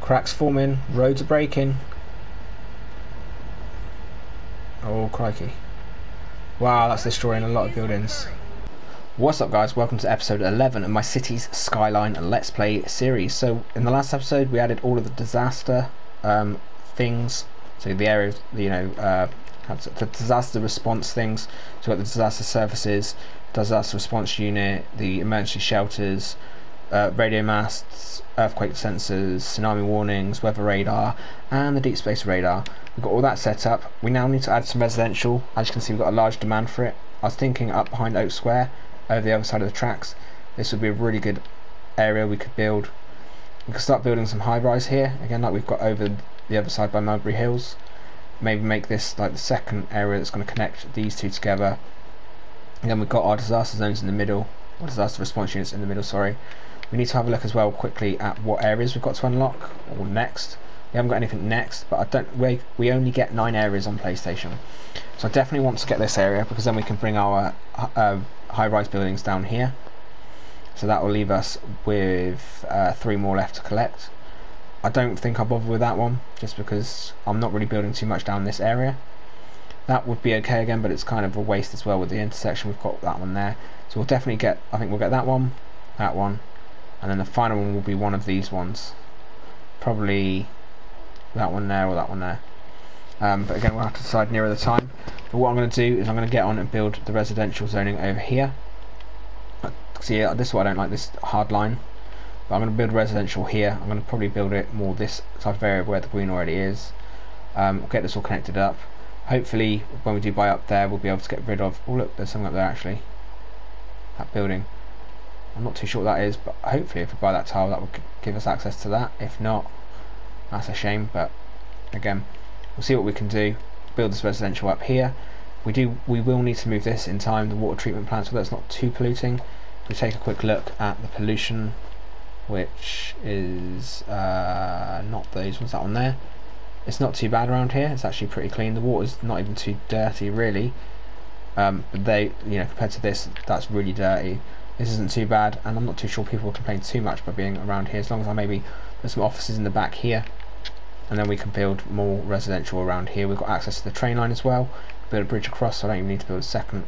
Cracks forming, roads are breaking. Oh crikey. Wow, that's destroying a lot of buildings. What's up guys, welcome to episode 11 of my Cities Skyline Let's Play series. So in the last episode we added all of the disaster things, so the area, the disaster response things. So we've got the disaster services, disaster response unit, the emergency shelters, radio masts, earthquake sensors, tsunami warnings, weather radar, and the deep space radar. We've got all that set up. We now need to add some residential. As you can see, we've got a large demand for it. I was thinking up behind Oak Square, over the other side of the tracks. This would be a really good area we could build. We could start building some high-rise here, again like we've got over the other side by Mulberry Hills. Maybe make this like the second area that's going to connect these two together. And then we've got our disaster zones in the middle, or disaster response units in the middle, sorry. We need to have a look as well quickly at what areas we've got to unlock, or next. We haven't got anything next, but we only get 9 areas on PlayStation. So I definitely want to get this area, because then we can bring our high-rise buildings down here. So that will leave us with 3 more left to collect. I don't think I'll bother with that one, just because I'm not really building too much down this area. That would be okay again, but it's kind of a waste as well with the intersection. We've got that one there. So we'll definitely get, I think we'll get that one, and then the final one will be one of these ones. Probably that one there or that one there. But again, we'll have to decide nearer the time. But what I'm going to do is I'm going to get on and build the residential zoning over here. See, this is why I don't like this hard line. But I'm going to build residential here. I'm going to probably build it more this type of area where the green already is. We'll get this all connected up. Hopefully, when we do buy up there, we'll be able to get rid of... Oh look, there's something up there actually. That building. I'm not too sure what that is, but hopefully if we buy that tile, that will give us access to that. If not, that's a shame. But again, we'll see what we can do. Build this residential up here. We will need to move this in time, the water treatment plant, so that's not too polluting. We take a quick look at the pollution, which is not those ones, that one there. It's not too bad around here. It's actually pretty clean. The water's not even too dirty really, but they, compared to this, that's really dirty. This isn't too bad, and I'm not too sure people will complain too much by being around here, as long as I maybe put some offices in the back here, and then we can build more residential around here. We've got access to the train line as well. Build a bridge across, so I don't even need to build a second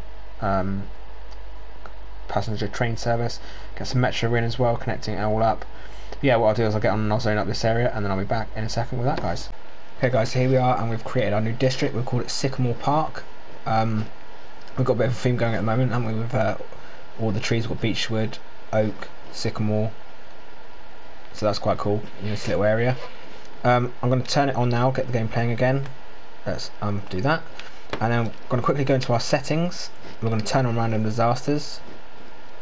passenger train service. Get some metro in as well, connecting it all up. But yeah, what I'll do is I'll get on and I'll zone up this area, and then I'll be back in a second with that, guys. Okay guys, so here we are, and we've created our new district. We've called it Sycamore Park. We've got a bit of a theme going at the moment, haven't we, with all the trees. We've got beechwood, oak, sycamore, so that's quite cool in this little area. I'm going to turn it on now, get the game playing again. Let's do that, and then we're going to quickly go into our settings. We're going to turn on random disasters.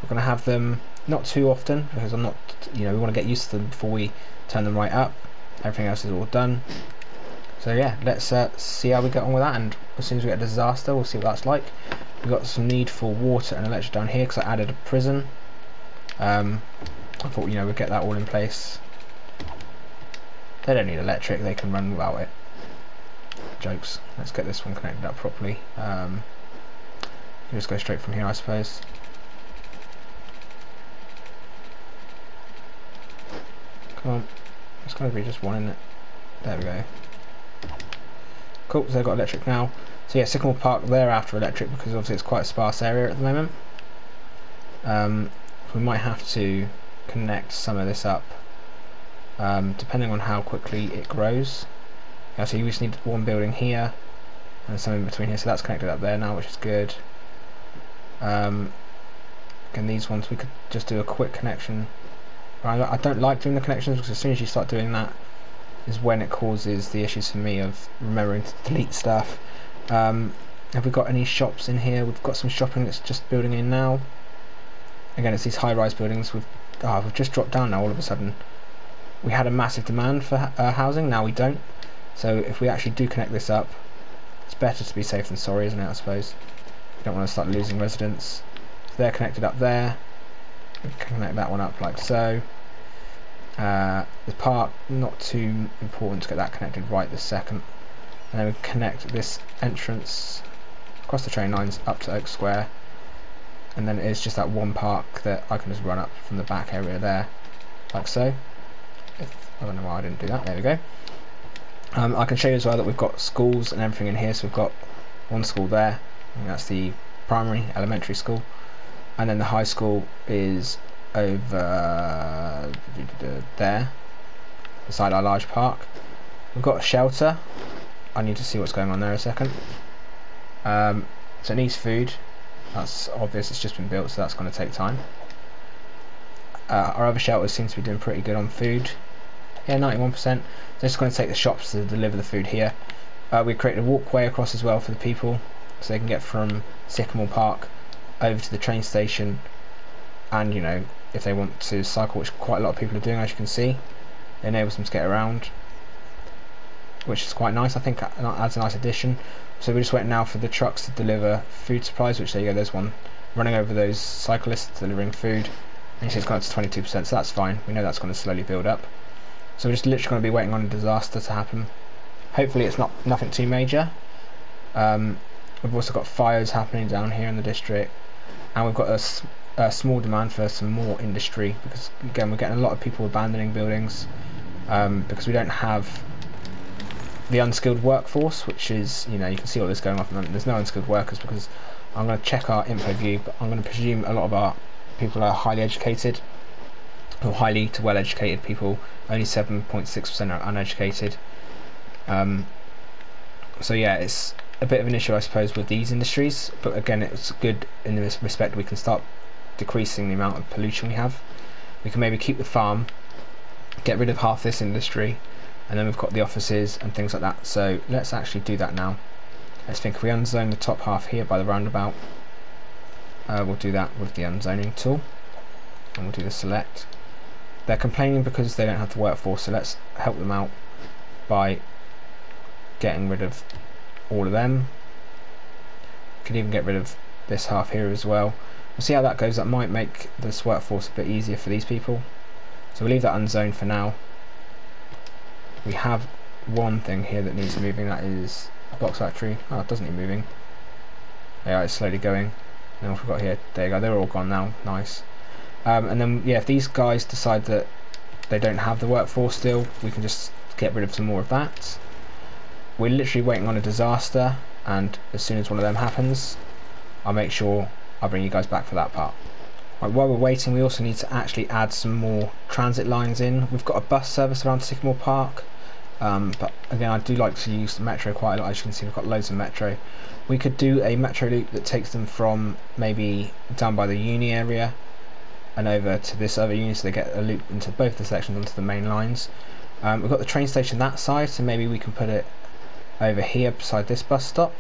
We're going to have them not too often, because we want to get used to them before we turn them right up. Everything else is all done. So yeah, let's see how we get on with that, and as soon as we get a disaster, we'll see what that's like. We've got some need for water and electric down here, because I added a prison. I thought, we'd get that all in place. They don't need electric, they can run without it. Jokes. Let's get this one connected up properly. Just go straight from here, I suppose. Come on. It's going to be just one, isn't it? There we go. Cool, so they've got electric now. So yeah, Sycamore Park, they're after electric, because obviously it's quite a sparse area at the moment. We might have to connect some of this up, depending on how quickly it grows. Yeah, so you just need one building here, and some in between here, so that's connected up there now, which is good. Again, these ones, we could just do a quick connection. I don't like doing the connections, because as soon as you start doing that is when it causes the issues for me of remembering to delete stuff. Have we got any shops in here? We've got some shopping that's just building in now. Again, it's these high-rise buildings. We've just dropped down now all of a sudden. We had a massive demand for housing, now we don't. So if we actually do connect this up, it's better to be safe than sorry, isn't it, I suppose? We don't want to start losing residents. So they're connected up there. We can connect that one up like so. The park, not too important to get that connected right this second. And then we connect this entrance across the train lines up to Oak Square, and then it's just that one park that I can just run up from the back area there, like so. I don't know why I didn't do that. There we go. I can show you as well that we've got schools and everything in here. So we've got one school there, and that's the primary elementary school, and then the high school is over there beside our large park. We've got a shelter. I need to see what's going on there a second. So it needs food. That's obvious, it's just been built, so that's going to take time. Our other shelters seem to be doing pretty good on food. Yeah, 91%. So it's going to take the shops to deliver the food here. We created a walkway across as well for the people, so they can get from Sycamore Park over to the train station, and you know, if they want to cycle, which quite a lot of people are doing, as you can see, it enables them to get around, which is quite nice. I think that adds a nice addition. So we're just waiting now for the trucks to deliver food supplies, which there you go, there's one running over those cyclists delivering food, and you see it's gone up to 22%, so that's fine. We know that's going to slowly build up. So we're just literally going to be waiting on a disaster to happen. Hopefully it's nothing too major. We've also got fires happening down here in the district, and we've got a small demand for some more industry, because again we're getting a lot of people abandoning buildings because we don't have the unskilled workforce, which is, you know, you can see all this going off. There's no unskilled workers because I'm going to check our info view, but I'm going to presume a lot of our people are highly educated, or highly to well educated people. Only 7.6% are uneducated. So yeah, it's a bit of an issue, I suppose, with these industries, but again, it's good in this respect. We can start decreasing the amount of pollution we have. We can maybe keep the farm, get rid of half this industry, and then we've got the offices and things like that. So let's actually do that now. Let's think, if we unzone the top half here by the roundabout, we'll do that with the unzoning tool, and we'll do the select. They're complaining because they don't have the workforce, so let's help them out by getting rid of all of them. Could even get rid of this half here as well. We'll see how that goes. That might make this workforce a bit easier for these people, so we'll leave that unzoned for now. We have one thing here that needs moving, that is a box factory. Oh, it doesn't need moving. Yeah, it's slowly going. And what we've got here, there you go, they're all gone now, nice. And then yeah, if these guys decide that they don't have the workforce still, we can just get rid of some more of that. We're literally waiting on a disaster, and as soon as one of them happens, I'll make sure I'll bring you guys back for that part. Right, while we're waiting, we also need to actually add some more transit lines in. We've got a bus service around Sycamore Park, but again, I do like to use the metro quite a lot. As you can see, we've got loads of metro. We could do a metro loop that takes them from maybe down by the uni area and over to this other uni, so they get a loop into both the sections onto the main lines. We've got the train station that side, so maybe we can put it over here beside this bus stop.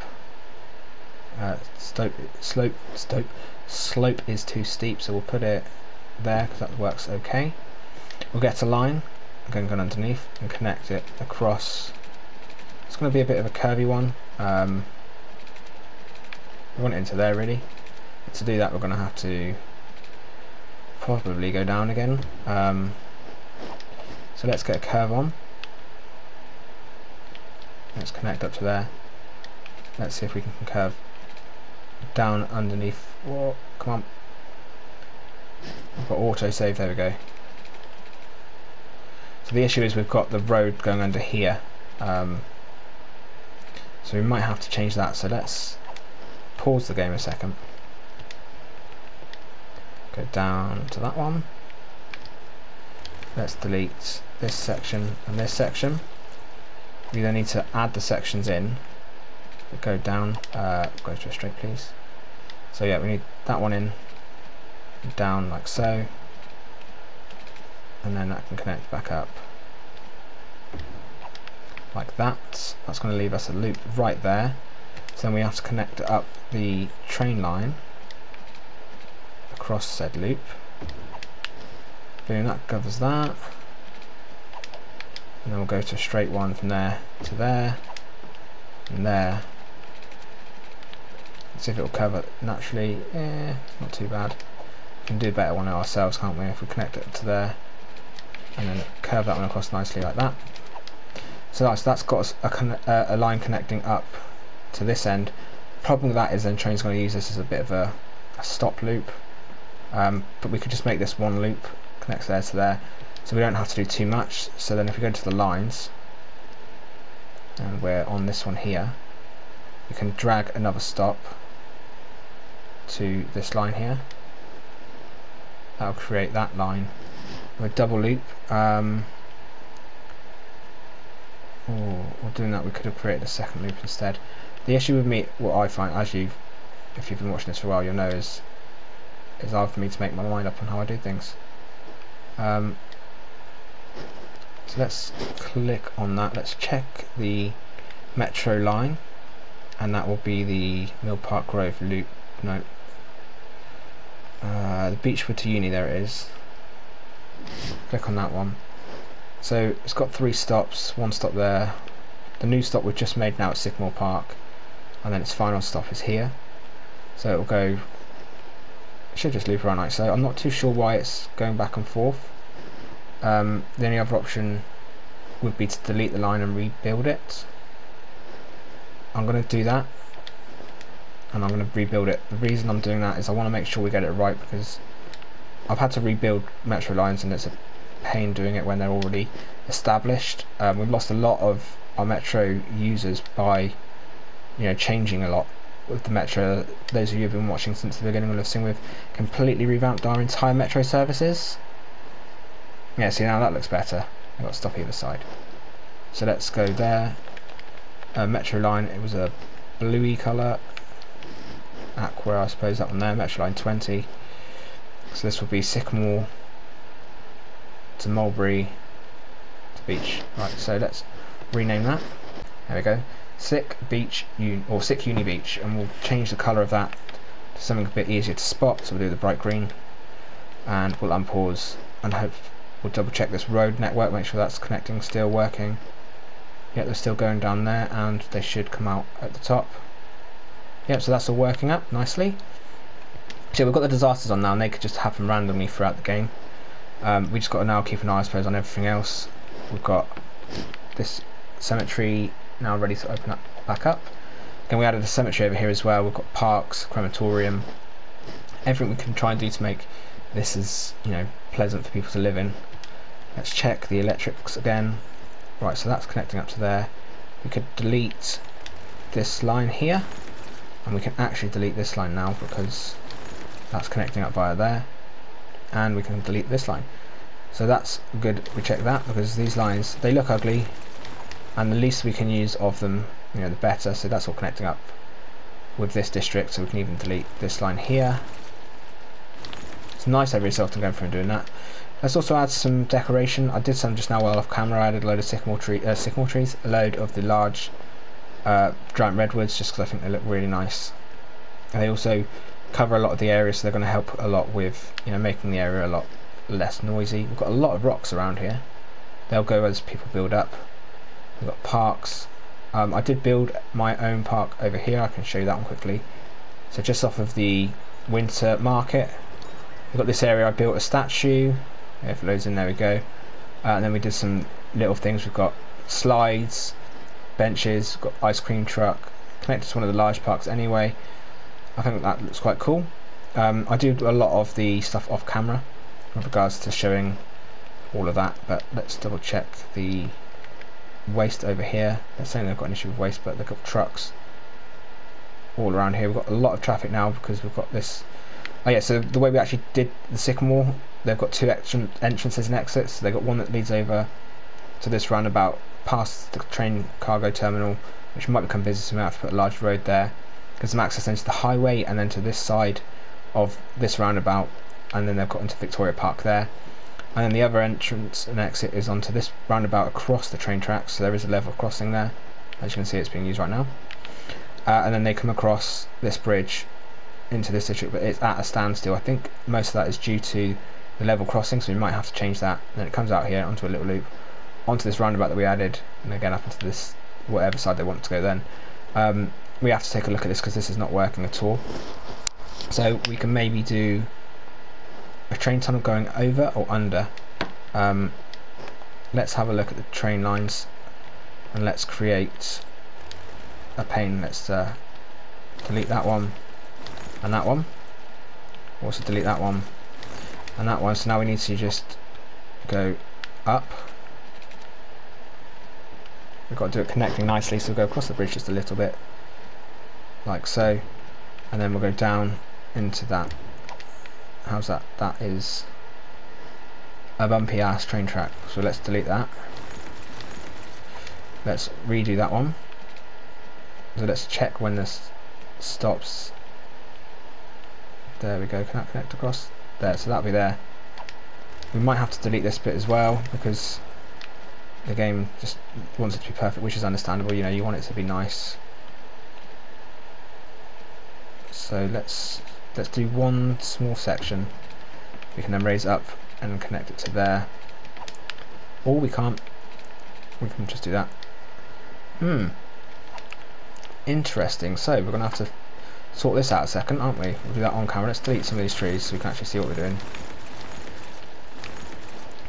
Slope is too steep, so we'll put it there because that works okay. We'll get a line, go underneath and connect it across. It's going to be a bit of a curvy one. We want it into there really. But to do that, we're going to have to probably go down again. So let's get a curve on. Let's connect up to there. Let's see if we can curve down underneath. Whoa, come on. We've got auto save, there we go. So the issue is we've got the road going under here. So we might have to change that. So let's pause the game a second. Go down to that one. Let's delete this section and this section. We then need to add the sections in. Go down, go to a straight please. So yeah, we need that one in, down like so, and then that can connect back up like that. That's going to leave us a loop right there. So then we have to connect up the train line across said loop. Boom, that covers that. And then we'll go to a straight one from there to there and there. Let's see if it will cover naturally. Not too bad. We can do a better one ourselves, can't we? If we connect it to there and then curve that one across nicely like that. So that's got a line connecting up to this end. Problem with that is then train's going to use this as a bit of a stop loop. But we could just make this one loop, connects there to there. so we don't have to do too much. So then if we go to the lines, and we're on this one here, we can drag another stop to this line here. That'll create that line. With double loop, or doing that we could have created a second loop instead. The issue with me, what I find, if you've been watching this for a while, you'll know is hard for me to make my mind up on how I do things. So let's click on that. Let's check the metro line, and that will be the Mill Park Grove loop. No, the Beechwood to Uni, there it is. Click on that one. So it's got 3 stops, 1 stop there. The new stop we've just made now at Sycamore Park, and then its final stop is here. So it'll go, it should just loop around like so. I'm not too sure why it's going back and forth. The only other option would be to delete the line and rebuild it. I'm going to do that, and I'm going to rebuild it. The reason I'm doing that is I want to make sure we get it right, because I've had to rebuild metro lines and it's a pain doing it when they're already established. We've lost a lot of our metro users by changing a lot with the metro. Those of you who have been watching since the beginning will have seen we've completely revamped our entire metro services. Yeah, see, now that looks better. I've got to stop either side. So let's go there. Metro line, it was a bluey colour, aqua I suppose, that one there, metro line 20. So this will be Sycamore to Mulberry to Beach. Right, so let's rename that. There we go. Syc Uni Beach, and we'll change the colour of that to something a bit easier to spot. So we'll do the bright green, and we'll unpause and hope we'll double check this road network, make sure that's connecting, still working. Yep, they're still going down there, and they should come out at the top. Yep, so that's all working up nicely. So we've got the disasters on now, and they could just happen randomly throughout the game. We just got to now keep an eye, I suppose, on everything else. We've got this cemetery now ready to open up back up. Then we added a cemetery over here as well. We've got parks, crematorium, everything we can try and do to make this as pleasant for people to live in. Let's check the electrics again. Right, so that's connecting up to there. We could delete this line here, and we can actually delete this line now because that's connecting up via there, and we can delete this line. So that's good. We check that because these lines, they look ugly, and the least we can use of them, the better. So that's all connecting up with this district, so we can even delete this line here. It's nice every so often going through and doing that. Let's also add some decoration. I did some just now while off camera. I added a load of sycamore trees, a load of the large giant redwoods, just because I think they look really nice. And they also cover a lot of the area, so they're going to help a lot with making the area a lot less noisy. We've got a lot of rocks around here. They'll go as people build up. We've got parks. I did build my own park over here. I can show you that one quickly. So just off of the winter market, we've got this area. I built a statue. If it loads in, there we go. And then we did some little things. We've got slides, benches, we've got ice cream truck, connected to one of the large parks anyway. I think that looks quite cool. I do a lot of the stuff off camera with regards to showing all of that, but let's double check the waste over here. They're saying they've got an issue with waste, but they've got trucks all around here. We've got a lot of traffic now because we've got this. Oh yeah, so the way we actually did the Sycamore, they've got 2 entrances and exits. So they've got one that leads over to this roundabout past the train cargo terminal, which might become busy, so we might have to put a large road there. Gives them access into the highway and then to this side of this roundabout, and then they've got into Victoria Park there. And then the other entrance and exit is onto this roundabout across the train tracks, so there is a level crossing there. As you can see, it's being used right now. And then they come across this bridge into this district, but it's at a standstill. I think most of that is due to the level crossing, so we might have to change that. And then it comes out here onto a little loop, onto this roundabout that we added, and again up into this, whatever side they want to go then. We have to take a look at this because this is not working at all. So we can maybe do a train tunnel going over or under. Let's have a look at the train lines, and let's create a pane. Let's delete that one and that one. Also delete that one and that one. So now we need to just go up. We've got to do it connecting nicely, so we'll go across the bridge just a little bit, like so, and then we'll go down into that. How's that? That is a bumpy ass train track, so let's delete that. Let's redo that one. So let's check when this stops. There we go, can that connect across? There, so that'll be there. We might have to delete this bit as well, because the game just wants it to be perfect, which is understandable, you know, you want it to be nice. So let's do one small section. We can then raise it up and connect it to there. Or we can't. We can just do that. Interesting. So we're going to have to sort this out a second, aren't we? We'll do that on camera. Let's delete some of these trees so we can actually see what we're doing.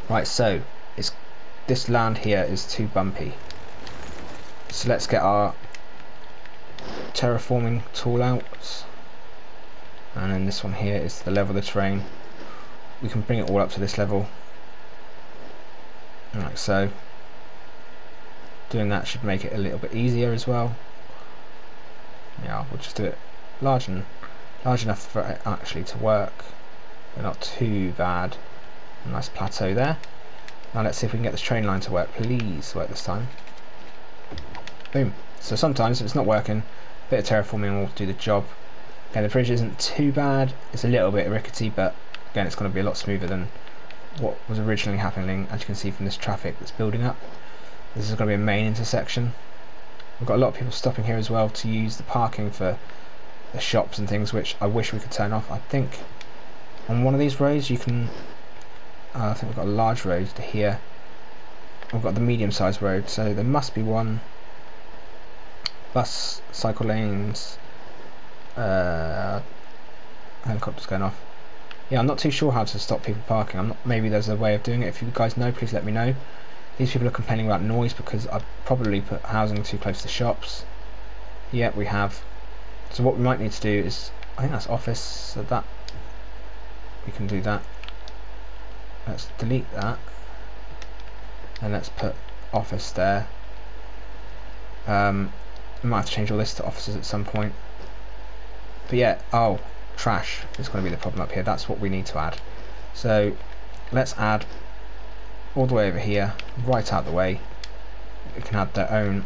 Right, so this land here is too bumpy. So let's get our terraforming tool out. And then this one here is the level of the terrain. We can bring it all up to this level, like so. Doing that should make it a little bit easier as well. Yeah, we'll just do it large enough for it actually to work, but not too bad. A nice plateau there. Now let's see if we can get this train line to work. Please work this time. Boom. So sometimes if it's not working, a bit of terraforming will do the job. Okay, the bridge isn't too bad. It's a little bit rickety, but again, it's going to be a lot smoother than what was originally happening, as you can see from this traffic that's building up. This is going to be a main intersection. We've got a lot of people stopping here as well to use the parking for the shops and things, which I wish we could turn off. I think on one of these roads you can, I think we've got a large road to here. We've got the medium-sized road, so there must be one. Bus, cycle lanes, helicopters going off. Yeah, I'm not too sure how to stop people parking. Maybe there's a way of doing it. If you guys know, please let me know. These people are complaining about noise because I probably put housing too close to shops. Yeah, we have. So what we might need to do is, I think that's office, so that we can do that. Let's delete that, and let's put office there. We might have to change all this to offices at some point. But yeah, oh, trash is going to be the problem up here. That's what we need to add. So let's add all the way over here, right out the way. We can add their own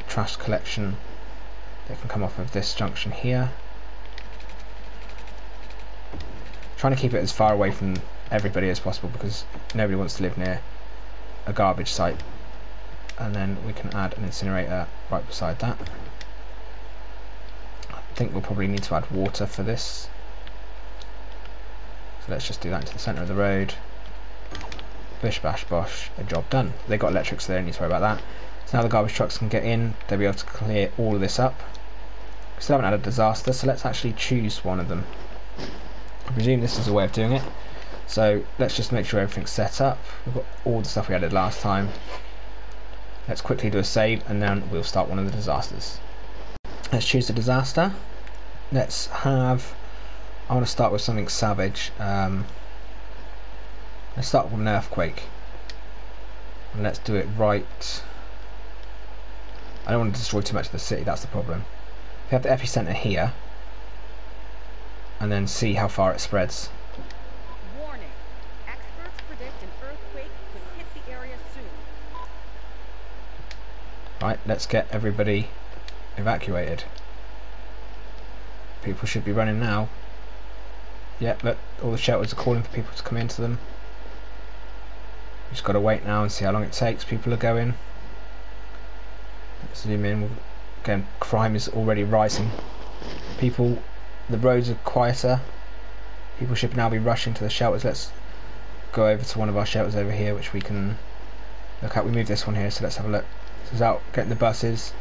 trash collection. They can come off of this junction here. Trying to keep it as far away from everybody as possible because nobody wants to live near a garbage site. And then we can add an incinerator right beside that. I think we'll probably need to add water for this. So let's just do that into the centre of the road. Bish bash bosh, a job done. They got electric, so they don't need to worry about that. So now the garbage trucks can get in, they'll be able to clear all of this up. We still haven't had a disaster, so let's actually choose one of them. I presume this is a way of doing it. So let's just make sure everything's set up. We've got all the stuff we added last time. Let's quickly do a save and then we'll start one of the disasters. Let's choose a disaster. Let's have, I want to start with something savage. Let's start with an earthquake. And let's do it right. I don't want to destroy too much of the city, that's the problem. We have the epicenter here. And then see how far it spreads. Warning. Experts predict an earthquake could hit the area soon. Right, let's get everybody evacuated. People should be running now. Yep, look, all the shelters are calling for people to come into them. Just got to wait now and see how long it takes. People are going. Let's zoom in. Again, crime is already rising. People, the roads are quieter. People should now be rushing to the shelters. Let's go over to one of our shelters over here, which we can look at. We moved this one here, so let's have a look. This is out getting the buses.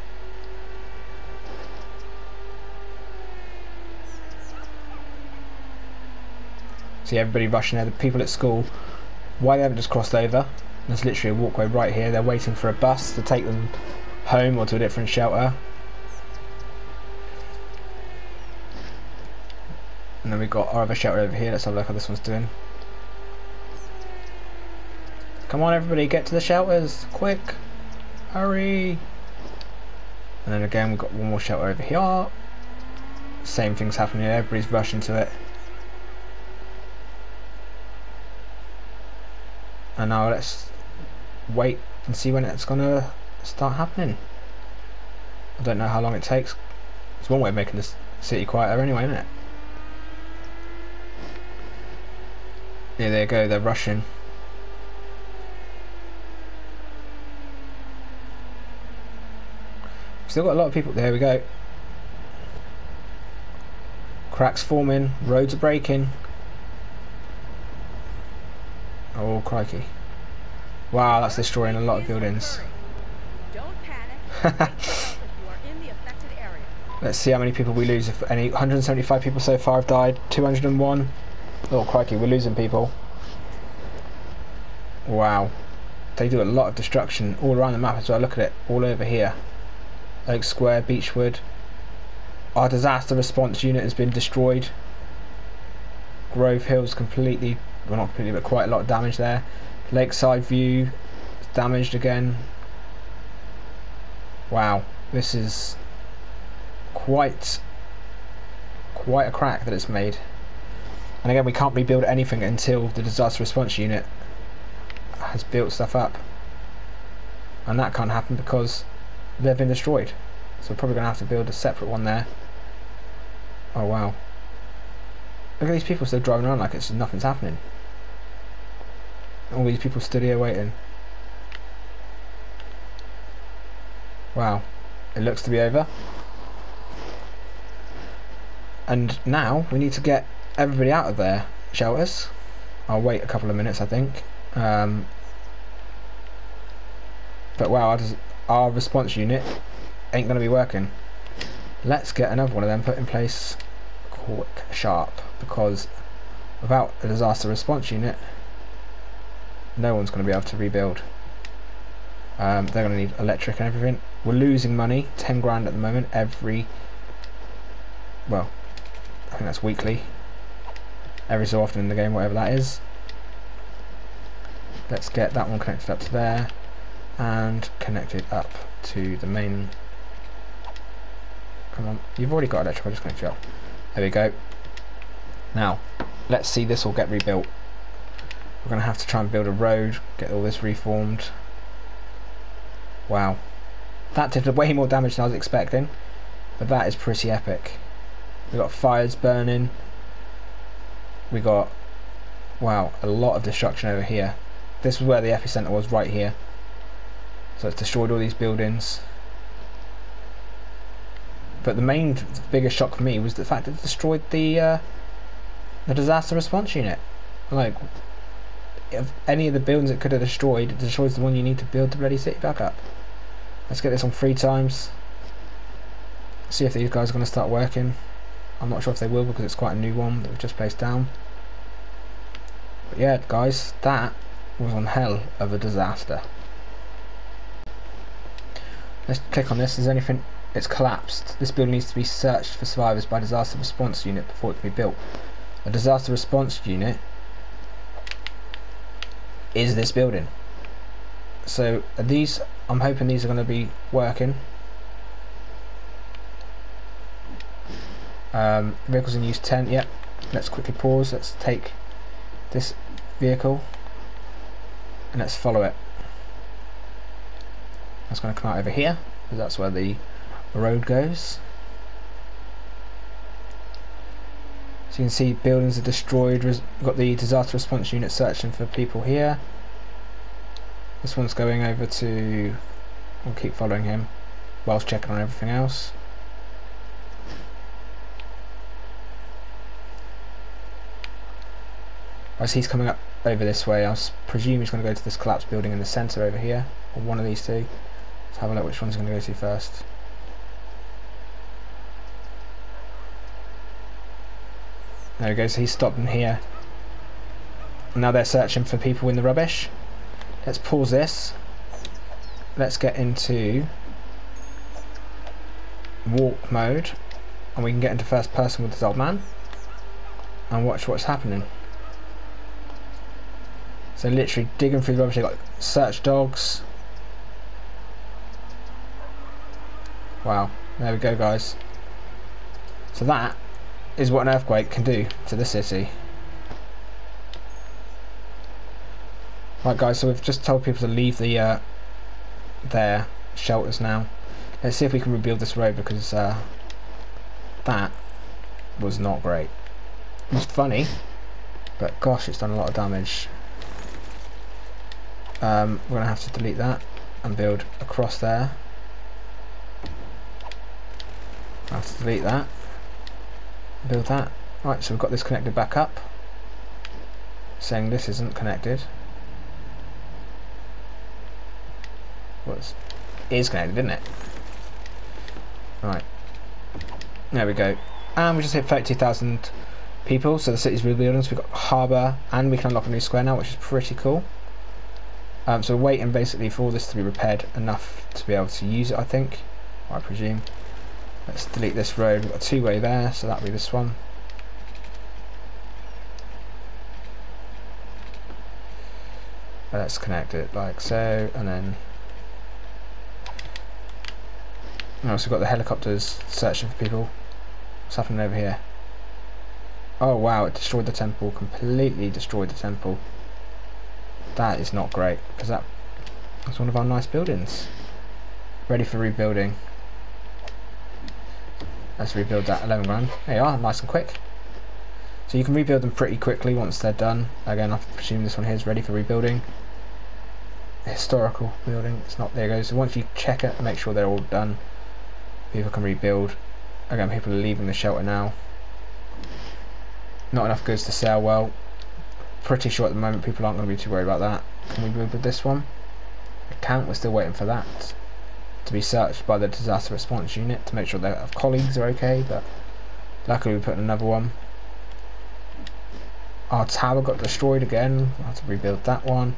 See everybody rushing there. The people at school, why they haven't just crossed over? There's literally a walkway right here. They're waiting for a bus to take them home or to a different shelter. And then we've got our other shelter over here. Let's have a look how this one's doing. Come on everybody, get to the shelters, quick, hurry. And then again we've got one more shelter over here. Same thing's happening, everybody's rushing to it. And now let's wait and see when it's gonna start happening. I don't know how long it takes. It's one way of making this city quieter anyway, isn't it? Yeah, there you go, they're rushing. Still got a lot of people. There we go. Cracks forming, roads are breaking. Oh crikey. Wow, that's destroying a lot of buildings. Don't panic. Make yourself if you are in the affected area. Let's see how many people we lose. If any, 175 people so far have died. 201. Oh crikey, we're losing people. Wow. They do a lot of destruction all around the map as well. Look at it, all over here. Oak Square, Beechwood. Our disaster response unit has been destroyed. Grove Hill's completely, well not completely, but quite a lot of damage there. Lakeside View damaged again. Wow, this is quite a crack that it's made. And again, we can't rebuild anything until the disaster response unit has built stuff up, and that can't happen because they've been destroyed. So we're probably going to have to build a separate one there. Oh wow, look at these people still driving around like it's nothing's happening. All these people stood here waiting. Wow, it looks to be over. And now we need to get everybody out of their shelters. I'll wait a couple of minutes, I think. But wow, our response unit ain't going to be working. Let's get another one of them put in place quick, sharp, because without a disaster response unit, no one's going to be able to rebuild. They're going to need electric and everything. We're losing money, 10 grand at the moment, well, I think that's weekly. Every so often in the game, whatever that is. Let's get that one connected up to there and connected up to the main. Come on, you've already got electrical, just connect you up. There we go. Now, let's see this all get rebuilt. We're going to have to try and build a road, get all this reformed. Wow. That did way more damage than I was expecting, but that is pretty epic. We got fires burning. We got, wow, a lot of destruction over here. This was where the epicenter was, right here. So it's destroyed all these buildings. But the biggest shock for me was the fact that it destroyed the disaster response unit. Like, if any of the buildings it could have destroyed, it destroys the one you need to build the bloody city back up. Let's get this on 3 times. See if these guys are going to start working. I'm not sure if they will because it's quite a new one that we've just placed down. But yeah, guys, that was one hell of a disaster. Let's click on this. Is there anything? It's collapsed. This building needs to be searched for survivors by disaster response unit before it can be built. A disaster response unit is this building. So these, I'm hoping these are going to be working. Vehicles in use 10. Yep. Let's quickly pause. Let's take this vehicle and let's follow it. That's going to come out over here because that's where the road goes. So you can see buildings are destroyed. We've got the disaster response unit searching for people here. This one's going over to, we'll keep following him whilst checking on everything else. As he's coming up over this way, I presume he's going to go to this collapsed building in the centre over here, or one of these two. Let's have a look which one's going to go to first. There we go, so he's stopped in here. Now they're searching for people in the rubbish. Let's pause this. Let's get into walk mode, and we can get into first person with this old man and watch what's happening. So literally digging through the rubbish. They've got search dogs. Wow, there we go, guys. So that is what an earthquake can do to the city. Right, guys, so we've just told people to leave the their shelters now. Let's see if we can rebuild this road, because that was not great. It was funny, but gosh, it's done a lot of damage. We're going to have to delete that and build across there. I have to delete that, build that. Right, so we've got this connected back up, saying this isn't connected. Well, it is connected, isn't it? Right, there we go. And we just hit 32,000 people, so the city's rebuilding. So we've got harbour, and we can unlock a new square now, which is pretty cool. So we're waiting basically for all this to be repaired enough to be able to use it, I think, or I presume. Let's delete this road. We've got a two-way there, so that'll be this one. Let's connect it like so, and then we've also got the helicopters searching for people. What's happening over here? Oh wow, it destroyed the temple, completely destroyed the temple. That is not great, because that's one of our nice buildings. Ready for rebuilding. Let's rebuild that. 11 grand. There you are, nice and quick. So you can rebuild them pretty quickly once they're done. Again, I presume this one here is ready for rebuilding. A historical building. It's not. There it goes. So once you check it and make sure they're all done, people can rebuild. Again, people are leaving the shelter now. Not enough goods to sell. Well, pretty sure at the moment people aren't going to be too worried about that. Can we build with this one? We can't. We're still waiting for that to be searched by the disaster response unit to make sure their colleagues are okay, but luckily we put in another one. Our tower got destroyed again. I'll have to rebuild that one.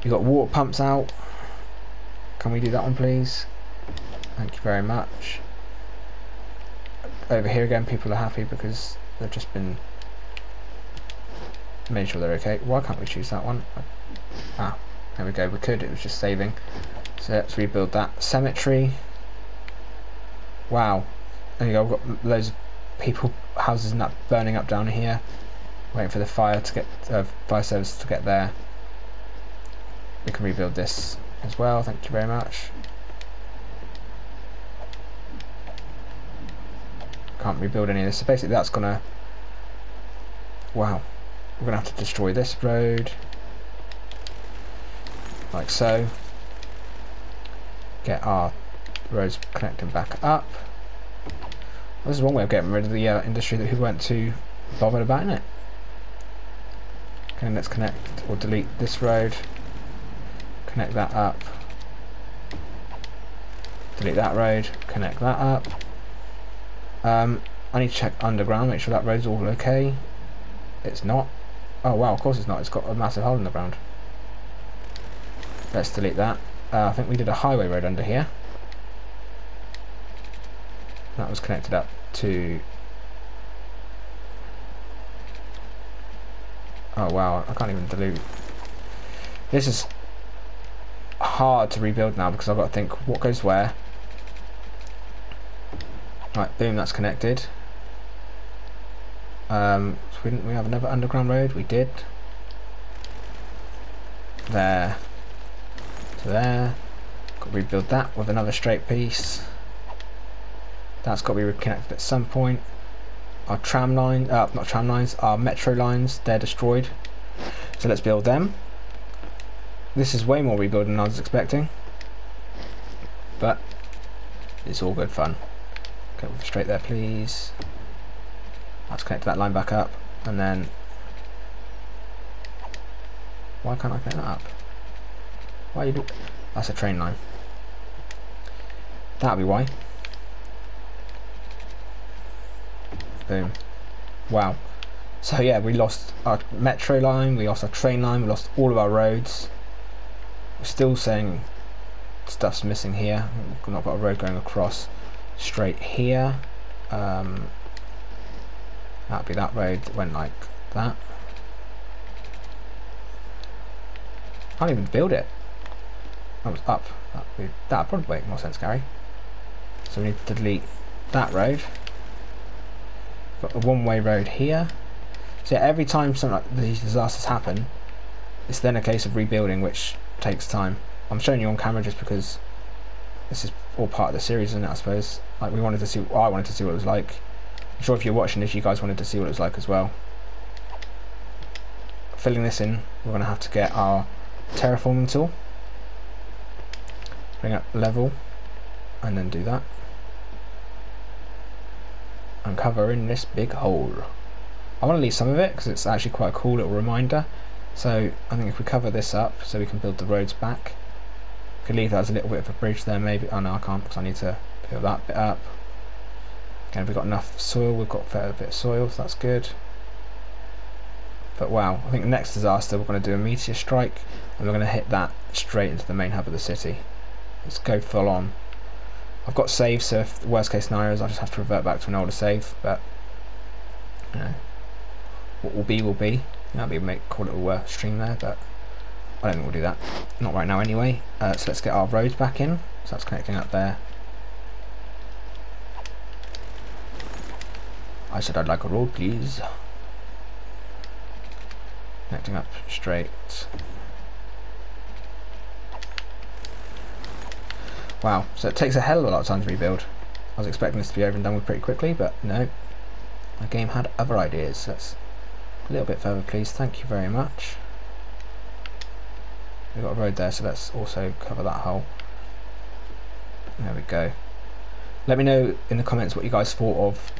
We've got water pumps out. Can we do that one, please? Thank you very much. Over here again, people are happy because they've just been made sure they're okay. Why can't we choose that one? Ah, there we go. We could. It was just saving. So let's rebuild that cemetery. Wow. There you go. We've got loads of people, houses and that burning up down here. Waiting for the fire to get fire service to get there. We can rebuild this as well. Thank you very much. Can't rebuild any of this. So basically, that's gonna. Wow. We're gonna have to destroy this road, like so. Get our roads connecting back up. Well, this is one way of getting rid of the industry that we weren't too bothered about, isn't it? Okay, let's connect or delete this road. Connect that up. Delete that road. Connect that up. I need to check underground, make sure that road's all okay. It's not. Oh wow, of course it's not. It's got a massive hole in the ground. Let's delete that. I think we did a highway road under here. That was connected up to... Oh wow, I can't even delete. This is hard to rebuild now because I've got to think what goes where. Right, boom, that's connected. So didn't we have another underground road? We did. There. To there. Got to rebuild that with another straight piece. That's got to be reconnected at some point. Our tram line, not tram lines, our metro lines, they're destroyed. So let's build them. This is way more rebuilding than I was expecting. But it's all good fun. Go straight there, please. Let's connect that line back up, and then why can't I connect that up? Why you do? That's a train line. That'll be why. Boom. Wow. So yeah, we lost our metro line, we lost our train line, we lost all of our roads. We're still saying stuff's missing here. We've not got a road going across straight here. That'd be that road that went like that. Can't even build it. That was up. That'd probably make more sense, Gary. So we need to delete that road. Got a one-way road here. So yeah, every time something like these disasters happen, it's then a case of rebuilding, which takes time. I'm showing you on camera just because this is all part of the series, isn't it, I suppose? Like, I wanted to see what it was like. I'm sure if you're watching this, you guys wanted to see what it was like as well. Filling this in, we're going to have to get our terraforming tool. Bring up level, and then do that. And cover in this big hole. I want to leave some of it because it's actually quite a cool little reminder. So I think if we cover this up so we can build the roads back, we could leave that as a little bit of a bridge there maybe. Oh no, I can't because I need to build that bit up. Okay, we've got enough soil, we've got a fair bit of soil, so that's good. But wow, I think the next disaster we're going to do a meteor strike and we're going to hit that straight into the main hub of the city. Let's go full on. I've got saves, so if the worst case scenario is I just have to revert back to an older save, but you know, what will be will be. That'd be a cool little stream there, but I don't think we'll do that. Not right now anyway. So let's get our roads back in. So that's connecting up there. I said I'd like a road, please. Connecting up straight. Wow, so it takes a hell of a lot of time to rebuild. I was expecting this to be over and done with pretty quickly, but no. My game had other ideas. So let's a little bit further, please. Thank you very much. We've got a road there, so let's also cover that hole. There we go. Let me know in the comments what you guys thought of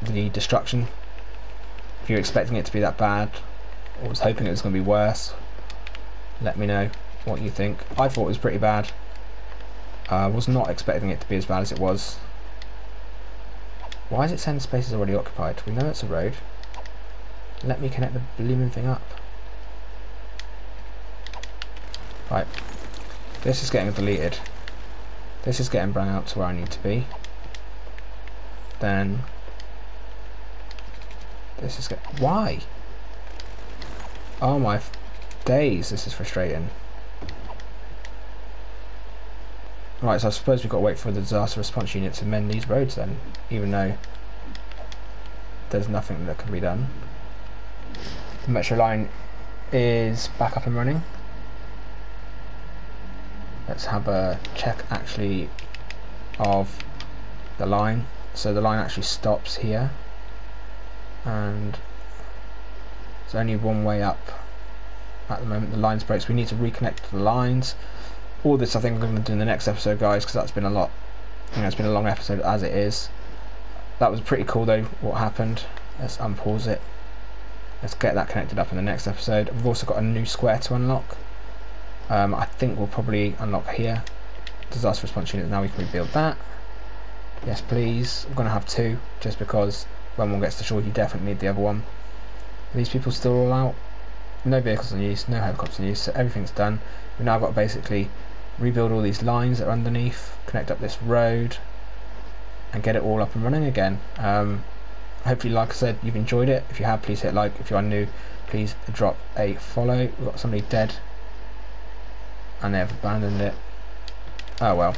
the destruction. If you're expecting it to be that bad, or was hoping it was going to be worse, let me know what you think. I thought it was pretty bad. I was not expecting it to be as bad as it was. Why is it saying the space is already occupied? We know it's a road. Let me connect the blooming thing up. Right. This is getting deleted. This is getting brought out to where I need to be. Then this is why? Oh my days, this is frustrating. Right, so I suppose we've got to wait for the disaster response unit to mend these roads then, even though there's nothing that can be done. The metro line is back up and running. Let's have a check actually of the line. So the line actually stops here, and there's only one way up at the moment. The lines break, so we need to reconnect the lines. All this I think I'm going to do in the next episode, guys, because that's been a lot. You know, it's been a long episode as it is. That was pretty cool though, what happened. Let's unpause it. Let's get that connected up in the next episode. We've also got a new square to unlock. I think we'll probably unlock here. Disaster response unit, now we can rebuild that. Yes please. We're going to have two, just because when one gets destroyed you definitely need the other one. Are these people still all out? No vehicles in use, no helicopters in use, so everything's done. We've now got to basically rebuild all these lines that are underneath, connect up this road, and get it all up and running again. Hopefully, like I said, you've enjoyed it. If you have, please hit like. If you are new, please drop a follow. We've got somebody dead, and they have abandoned it. Oh well.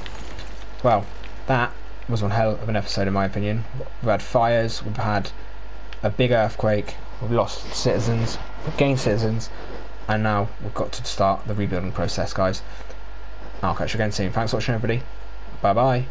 Well, that was one hell of an episode in my opinion. We've had fires, we've had a big earthquake, we've lost citizens, we've gained citizens, and now we've got to start the rebuilding process, guys. I'll catch you again soon. Thanks for watching, everybody. Bye bye.